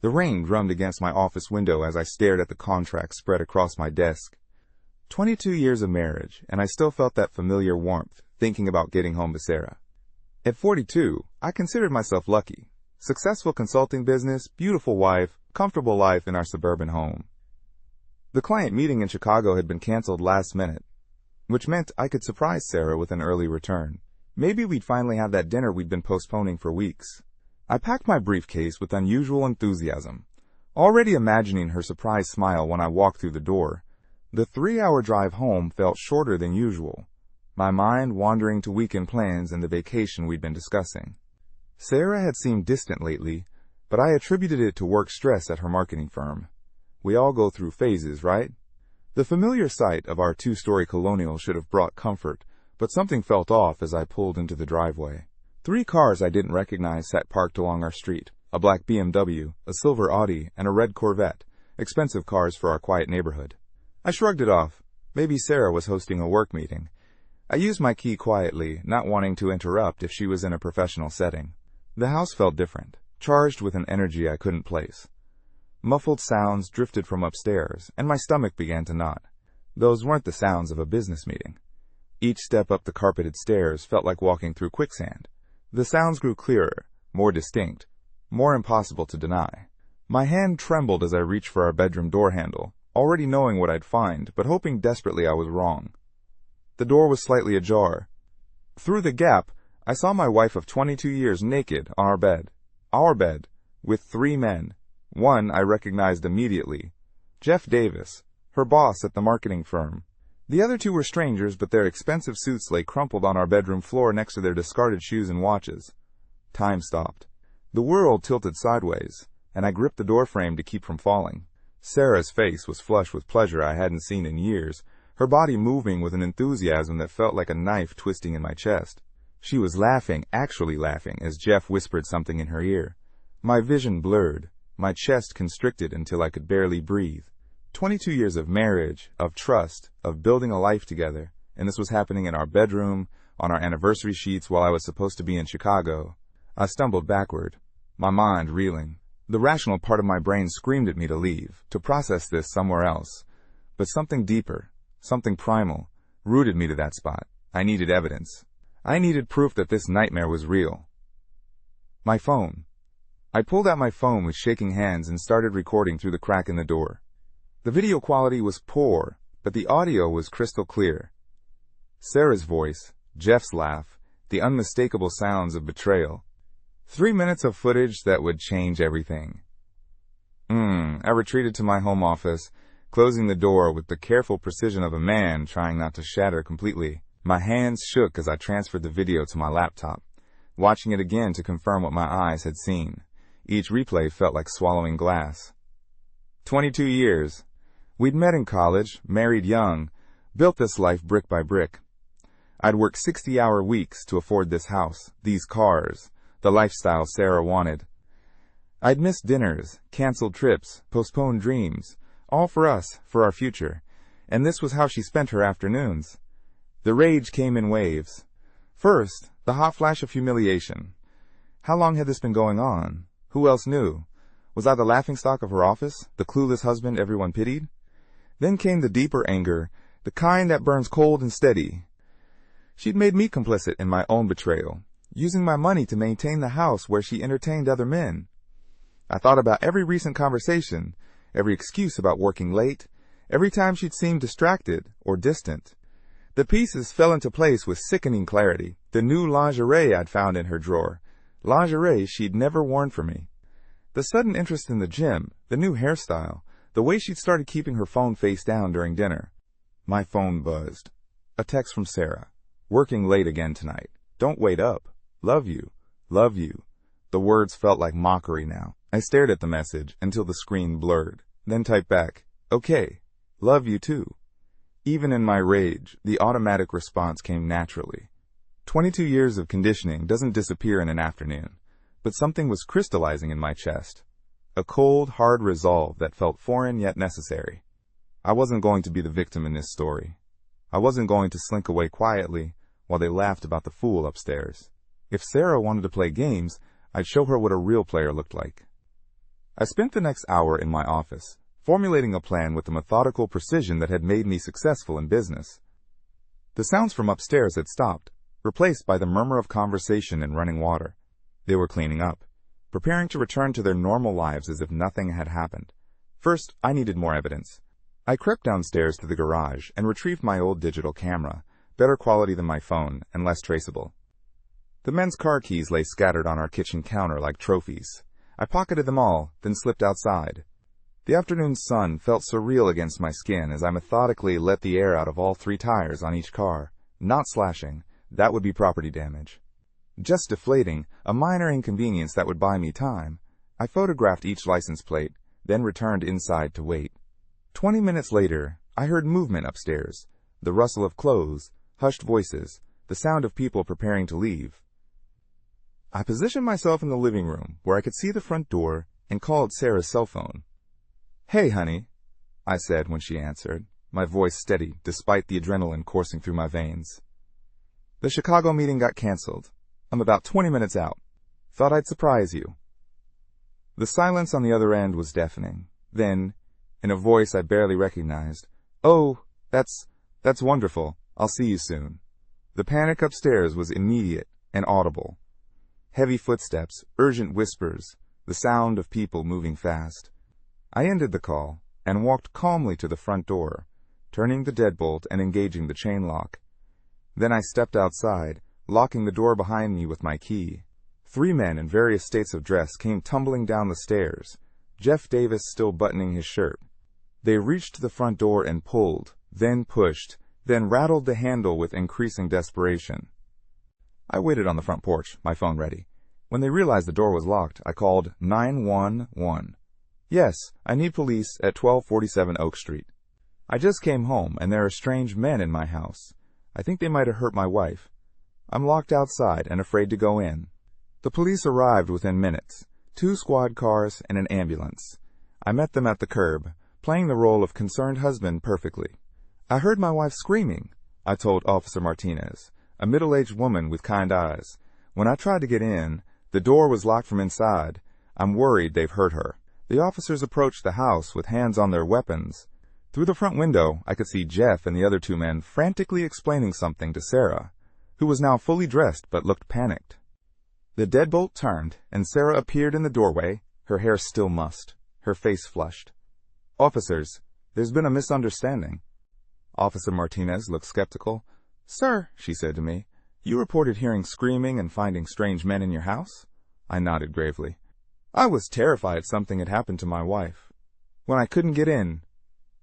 The rain drummed against my office window as I stared at the contract spread across my desk. 22 years of marriage, and I still felt that familiar warmth, thinking about getting home to Sarah. At 42, I considered myself lucky. Successful consulting business, beautiful wife, comfortable life in our suburban home. The client meeting in Chicago had been canceled last minute, which meant I could surprise Sarah with an early return. Maybe we'd finally have that dinner we'd been postponing for weeks. I packed my briefcase with unusual enthusiasm, already imagining her surprise smile when I walked through the door. The 3-hour drive home felt shorter than usual, my mind wandering to weekend plans and the vacation we'd been discussing. Sarah had seemed distant lately, but I attributed it to work stress at her marketing firm. We all go through phases, right? The familiar sight of our 2-story colonial should have brought comfort, but something felt off as I pulled into the driveway. 3 cars I didn't recognize sat parked along our street, a black BMW, a silver Audi, and a red Corvette, expensive cars for our quiet neighborhood. I shrugged it off. Maybe Sarah was hosting a work meeting. I used my key quietly, not wanting to interrupt if she was in a professional setting. The house felt different, charged with an energy I couldn't place. Muffled sounds drifted from upstairs, and my stomach began to knot. Those weren't the sounds of a business meeting. Each step up the carpeted stairs felt like walking through quicksand. The sounds grew clearer, more distinct, more impossible to deny. My hand trembled as I reached for our bedroom door handle, already knowing what I'd find, but hoping desperately I was wrong. The door was slightly ajar. Through the gap, I saw my wife of 22 years naked on our bed. Our bed, with 3 men. One I recognized immediately, Jeff Davis, her boss at the marketing firm. The other 2 were strangers, but their expensive suits lay crumpled on our bedroom floor next to their discarded shoes and watches. Time stopped. The world tilted sideways, and I gripped the doorframe to keep from falling. Sarah's face was flush with pleasure I hadn't seen in years, her body moving with an enthusiasm that felt like a knife twisting in my chest. She was laughing, actually laughing, as Jeff whispered something in her ear. My vision blurred, my chest constricted until I could barely breathe. 22 years of marriage, of trust, of building a life together, and this was happening in our bedroom, on our anniversary sheets while I was supposed to be in Chicago. I stumbled backward, my mind reeling. The rational part of my brain screamed at me to leave, to process this somewhere else. But something deeper, something primal, rooted me to that spot. I needed evidence. I needed proof that this nightmare was real. My phone. I pulled out my phone with shaking hands and started recording through the crack in the door. The video quality was poor, but the audio was crystal clear. Sarah's voice, Jeff's laugh, the unmistakable sounds of betrayal. 3 minutes of footage that would change everything. I retreated to my home office, closing the door with the careful precision of a man trying not to shatter completely. My hands shook as I transferred the video to my laptop, watching it again to confirm what my eyes had seen. Each replay felt like swallowing glass. 22 years. We'd met in college, married young, built this life brick by brick. I'd worked 60-hour weeks to afford this house, these cars, the lifestyle Sarah wanted. I'd missed dinners, canceled trips, postponed dreams, all for us, for our future, and this was how she spent her afternoons. The rage came in waves. First, the hot flash of humiliation. How long had this been going on? Who else knew? Was I the laughingstock of her office, the clueless husband everyone pitied? Then came the deeper anger, the kind that burns cold and steady. She'd made me complicit in my own betrayal, using my money to maintain the house where she entertained other men. I thought about every recent conversation, every excuse about working late, every time she'd seemed distracted or distant. The pieces fell into place with sickening clarity. The new lingerie I'd found in her drawer, lingerie she'd never worn for me. The sudden interest in the gym, the new hairstyle, the way she'd started keeping her phone face down during dinner. My phone buzzed. A text from Sarah. Working late again tonight. Don't wait up. Love you. Love you. The words felt like mockery now. I stared at the message until the screen blurred, then typed back, okay, love you too. Even in my rage, the automatic response came naturally. 22 years of conditioning doesn't disappear in an afternoon, but something was crystallizing in my chest. A cold, hard resolve that felt foreign yet necessary. I wasn't going to be the victim in this story. I wasn't going to slink away quietly while they laughed about the fool upstairs. If Sarah wanted to play games, I'd show her what a real player looked like. I spent the next hour in my office, formulating a plan with the methodical precision that had made me successful in business. The sounds from upstairs had stopped, replaced by the murmur of conversation and running water. They were cleaning up, preparing to return to their normal lives as if nothing had happened. First, I needed more evidence. I crept downstairs to the garage and retrieved my old digital camera, better quality than my phone and less traceable. The men's car keys lay scattered on our kitchen counter like trophies. I pocketed them all, then slipped outside. The afternoon sun felt surreal against my skin as I methodically let the air out of all 3 tires on each car. Not slashing, that would be property damage. Just deflating, a minor inconvenience that would buy me time. I photographed each license plate, then returned inside to wait. 20 minutes later, I heard movement upstairs, the rustle of clothes, hushed voices, the sound of people preparing to leave. I positioned myself in the living room where I could see the front door and called Sarah's cell phone. "Hey, honey," I said when she answered, my voice steady despite the adrenaline coursing through my veins. "The Chicago meeting got canceled. I'm about 20 minutes out. Thought I'd surprise you." The silence on the other end was deafening. Then, in a voice I barely recognized, "Oh, that's wonderful. I'll see you soon." The panic upstairs was immediate and audible. Heavy footsteps, urgent whispers, the sound of people moving fast. I ended the call and walked calmly to the front door, turning the deadbolt and engaging the chain lock. Then I stepped outside, locking the door behind me with my key. 3 men in various states of dress came tumbling down the stairs, Jeff Davis still buttoning his shirt. They reached the front door and pulled, then pushed, then rattled the handle with increasing desperation. I waited on the front porch, my phone ready. When they realized the door was locked, I called 911. "Yes, I need police at 1247 Oak Street. I just came home, and there are strange men in my house. I think they might have hurt my wife. I'm locked outside and afraid to go in." The police arrived within minutes, 2 squad cars and an ambulance. I met them at the curb, playing the role of concerned husband perfectly. "I heard my wife screaming," I told Officer Martinez, a middle-aged woman with kind eyes. "When I tried to get in, the door was locked from inside. I'm worried they've hurt her." The officers approached the house with hands on their weapons. Through the front window, I could see Jeff and the other 2 men frantically explaining something to Sarah, who was now fully dressed but looked panicked. The deadbolt turned, and Sarah appeared in the doorway, her hair still mussed, her face flushed. "Officers, there's been a misunderstanding." Officer Martinez looked skeptical. "Sir," she said to me, "you reported hearing screaming and finding strange men in your house?" I nodded gravely. "I was terrified something had happened to my wife. When I couldn't get in,"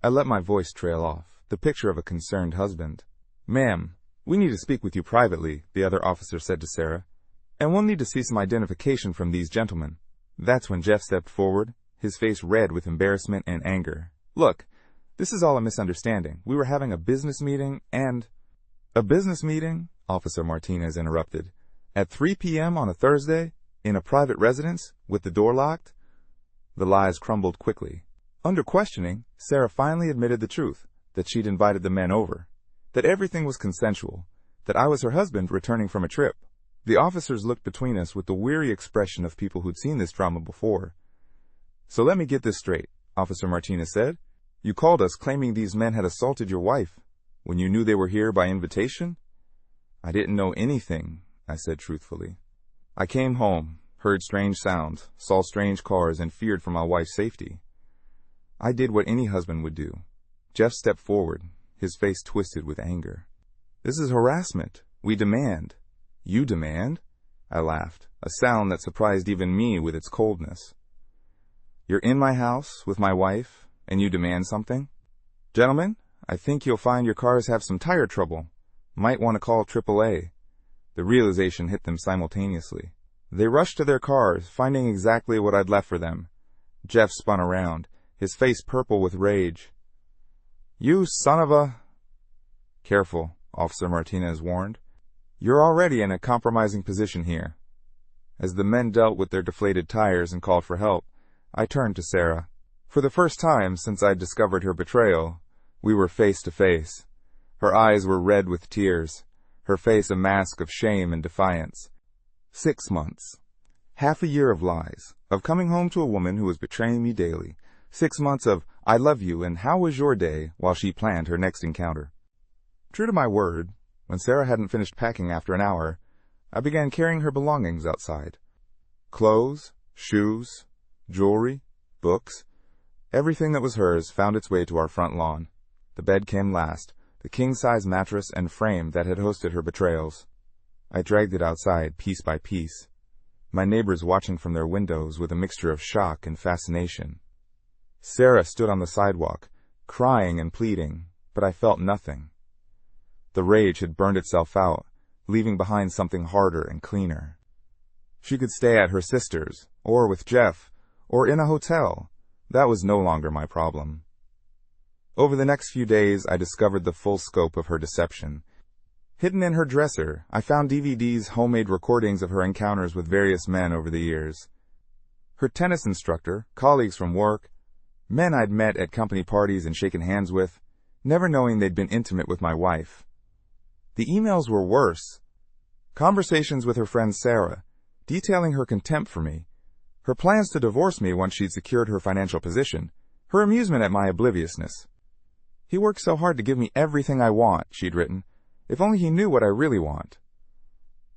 I let my voice trail off, the picture of a concerned husband. "Ma'am, we need to speak with you privately," the other officer said to Sarah, "and we'll need to see some identification from these gentlemen." That's when Jeff stepped forward, his face red with embarrassment and anger. "Look, this is all a misunderstanding. We were having a business meeting and—" "A business meeting?" Officer Martinez interrupted. "At 3 p.m. on a Thursday? In a private residence, with the door locked?" The lies crumbled quickly. Under questioning, Sarah finally admitted the truth, that she'd invited the men over, that everything was consensual, that I was her husband returning from a trip. The officers looked between us with the weary expression of people who'd seen this drama before. "So let me get this straight," Officer Martinez said. "You called us claiming these men had assaulted your wife, when you knew they were here by invitation?" "I didn't know anything," I said truthfully. "I came home, heard strange sounds, saw strange cars, and feared for my wife's safety. I did what any husband would do." Jeff stepped forward, his face twisted with anger. "This is harassment. We demand." "You demand?" I laughed, a sound that surprised even me with its coldness. "You're in my house with my wife, and you demand something? Gentlemen, I think you'll find your cars have some tire trouble. Might want to call AAA. The realization hit them simultaneously. They rushed to their cars, finding exactly what I'd left for them. Jeff spun around, his face purple with rage. "You son of a—" "Careful," Officer Martinez warned. "You're already in a compromising position here." As the men dealt with their deflated tires and called for help, I turned to Sarah. For the first time since I'd discovered her betrayal, we were face to face. Her eyes were red with tears, her face a mask of shame and defiance. 6 months. Half a year of lies, of coming home to a woman who was betraying me daily. 6 months of, I love you and how was your day, while she planned her next encounter. True to my word, when Sarah hadn't finished packing after an hour, I began carrying her belongings outside. Clothes, shoes, jewelry, books, everything that was hers found its way to our front lawn. The bed came last, the king-size mattress and frame that had hosted her betrayals. I dragged it outside piece by piece, my neighbors watching from their windows with a mixture of shock and fascination. Sarah stood on the sidewalk, crying and pleading, but I felt nothing. The rage had burned itself out, leaving behind something harder and cleaner. She could stay at her sister's, or with Jeff, or in a hotel. That was no longer my problem. Over the next few days, I discovered the full scope of her deception. Hidden in her dresser, I found DVDs, homemade recordings of her encounters with various men over the years. Her tennis instructor, colleagues from work, men I'd met at company parties and shaken hands with, never knowing they'd been intimate with my wife. The emails were worse. Conversations with her friend Sarah, detailing her contempt for me, her plans to divorce me once she'd secured her financial position, her amusement at my obliviousness. He worked so hard to give me everything I want, she'd written. If only he knew what I really want.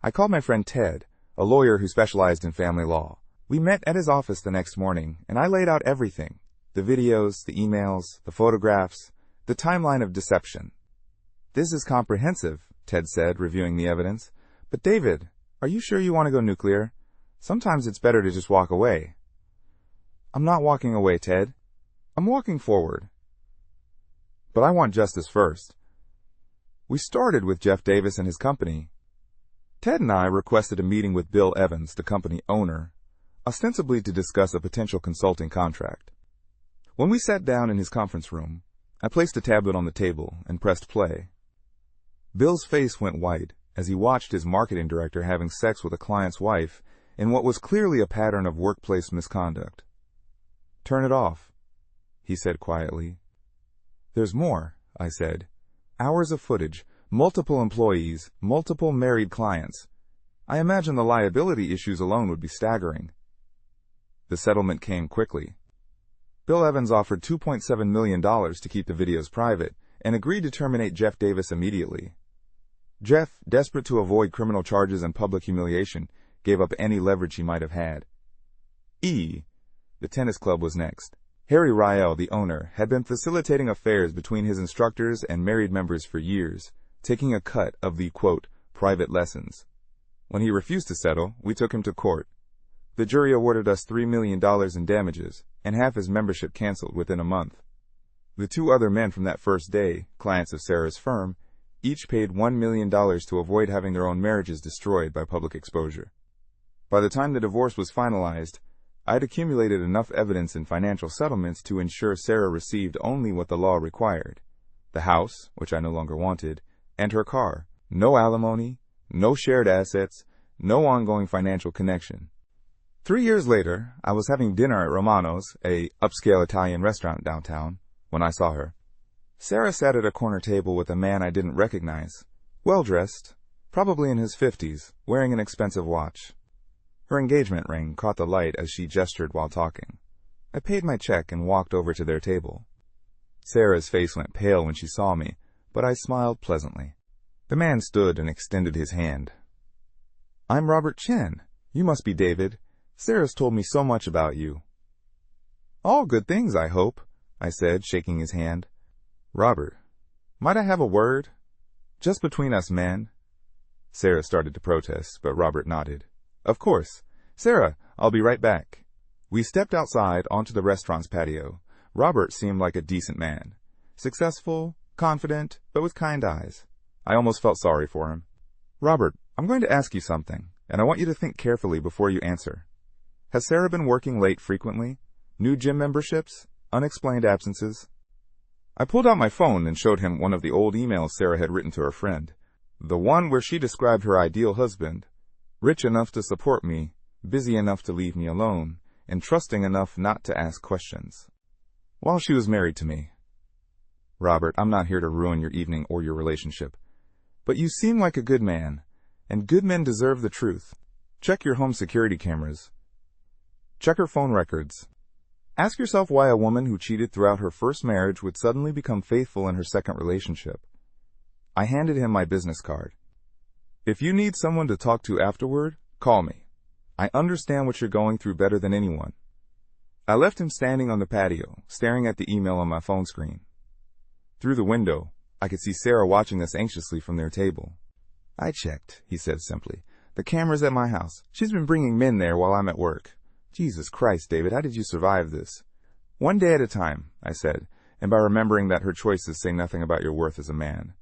I called my friend Ted, a lawyer who specialized in family law. We met at his office the next morning, and I laid out everything. The videos, the emails, the photographs, the timeline of deception. This is comprehensive, Ted said, reviewing the evidence. But David, are you sure you want to go nuclear? Sometimes it's better to just walk away. I'm not walking away, Ted. I'm walking forward. But I want justice first. We started with Jeff Davis and his company. Ted and I requested a meeting with Bill Evans, the company owner, ostensibly to discuss a potential consulting contract. When we sat down in his conference room, I placed a tablet on the table and pressed play. Bill's face went white as he watched his marketing director having sex with a client's wife in what was clearly a pattern of workplace misconduct. Turn it off, he said quietly. There's more, I said. Hours of footage, multiple employees, multiple married clients. I imagine the liability issues alone would be staggering. The settlement came quickly. Bill Evans offered $2.7 million to keep the videos private and agreed to terminate Jeff Davis immediately. Jeff, desperate to avoid criminal charges and public humiliation, gave up any leverage he might have had. The tennis club, was next. Harry Riel, the owner, had been facilitating affairs between his instructors and married members for years, taking a cut of the, quote, private lessons. When he refused to settle, we took him to court. The jury awarded us $3 million in damages, and half his membership canceled within a month. The 2 other men from that first day, clients of Sarah's firm, each paid $1 million to avoid having their own marriages destroyed by public exposure. By the time the divorce was finalized, I'd accumulated enough evidence in financial settlements to ensure Sarah received only what the law required: the house, which I no longer wanted, and her car. No alimony, no shared assets, no ongoing financial connection. 3 years later, I was having dinner at Romano's, a upscale Italian restaurant downtown, when I saw her. Sarah sat at a corner table with a man I didn't recognize, well-dressed, probably in his 50s, wearing an expensive watch. Her engagement ring caught the light as she gestured while talking. I paid my check and walked over to their table. Sarah's face went pale when she saw me, but I smiled pleasantly. The man stood and extended his hand. I'm Robert Chen. You must be David. Sarah's told me so much about you. All good things, I hope, I said, shaking his hand. Robert, might I have a word? Just between us men. Sarah started to protest, but Robert nodded. Of course. Sarah, I'll be right back. We stepped outside onto the restaurant's patio. Robert seemed like a decent man. Successful, confident, but with kind eyes. I almost felt sorry for him. Robert, I'm going to ask you something, and I want you to think carefully before you answer. Has Sarah been working late frequently? New gym memberships? Unexplained absences? I pulled out my phone and showed him one of the old emails Sarah had written to her friend. The one where she described her ideal husband: rich enough to support me, busy enough to leave me alone, and trusting enough not to ask questions. While she was married to me. Robert, I'm not here to ruin your evening or your relationship. But you seem like a good man, and good men deserve the truth. Check your home security cameras. Check her phone records. Ask yourself why a woman who cheated throughout her first marriage would suddenly become faithful in her second relationship. I handed him my business card. If you need someone to talk to afterward, call me. I understand what you're going through better than anyone. I left him standing on the patio, staring at the email on my phone screen. Through the window, I could see Sarah watching us anxiously from their table. I checked, he said simply. The camera's at my house. She's been bringing men there while I'm at work. Jesus Christ, David, how did you survive this? One day at a time, I said, and by remembering that her choices say nothing about your worth as a man.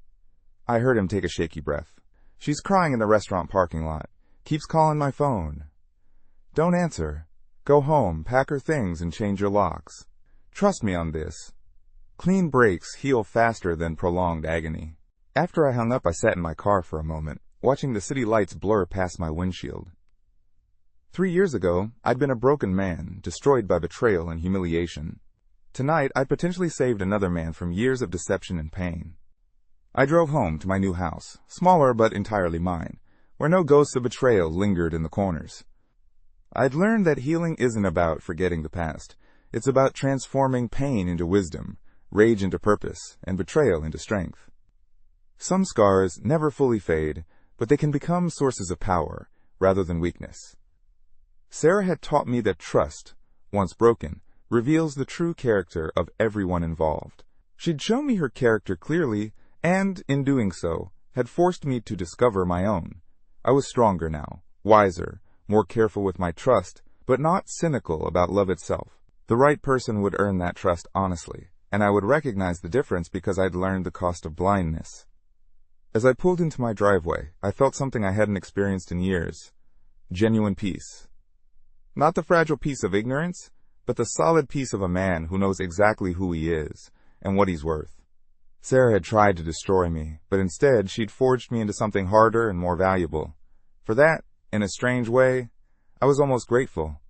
I heard him take a shaky breath. She's crying in the restaurant parking lot. Keeps calling my phone. Don't answer. Go home, pack her things, and change your locks. Trust me on this. Clean breaks heal faster than prolonged agony. After I hung up, I sat in my car for a moment, watching the city lights blur past my windshield. 3 years ago, I'd been a broken man, destroyed by betrayal and humiliation. Tonight, I'd potentially saved another man from years of deception and pain. I drove home to my new house, smaller but entirely mine, where no ghosts of betrayal lingered in the corners. I'd learned that healing isn't about forgetting the past. It's about transforming pain into wisdom, rage into purpose, and betrayal into strength. Some scars never fully fade, but they can become sources of power, rather than weakness. Sarah had taught me that trust, once broken, reveals the true character of everyone involved. She'd shown me her character clearly, and, in doing so, had forced me to discover my own. I was stronger now, wiser, more careful with my trust, but not cynical about love itself. The right person would earn that trust honestly, and I would recognize the difference because I'd learned the cost of blindness. As I pulled into my driveway, I felt something I hadn't experienced in years. Genuine peace. Not the fragile peace of ignorance, but the solid peace of a man who knows exactly who he is and what he's worth. Sarah had tried to destroy me, but instead she'd forged me into something harder and more valuable. For that, in a strange way, I was almost grateful.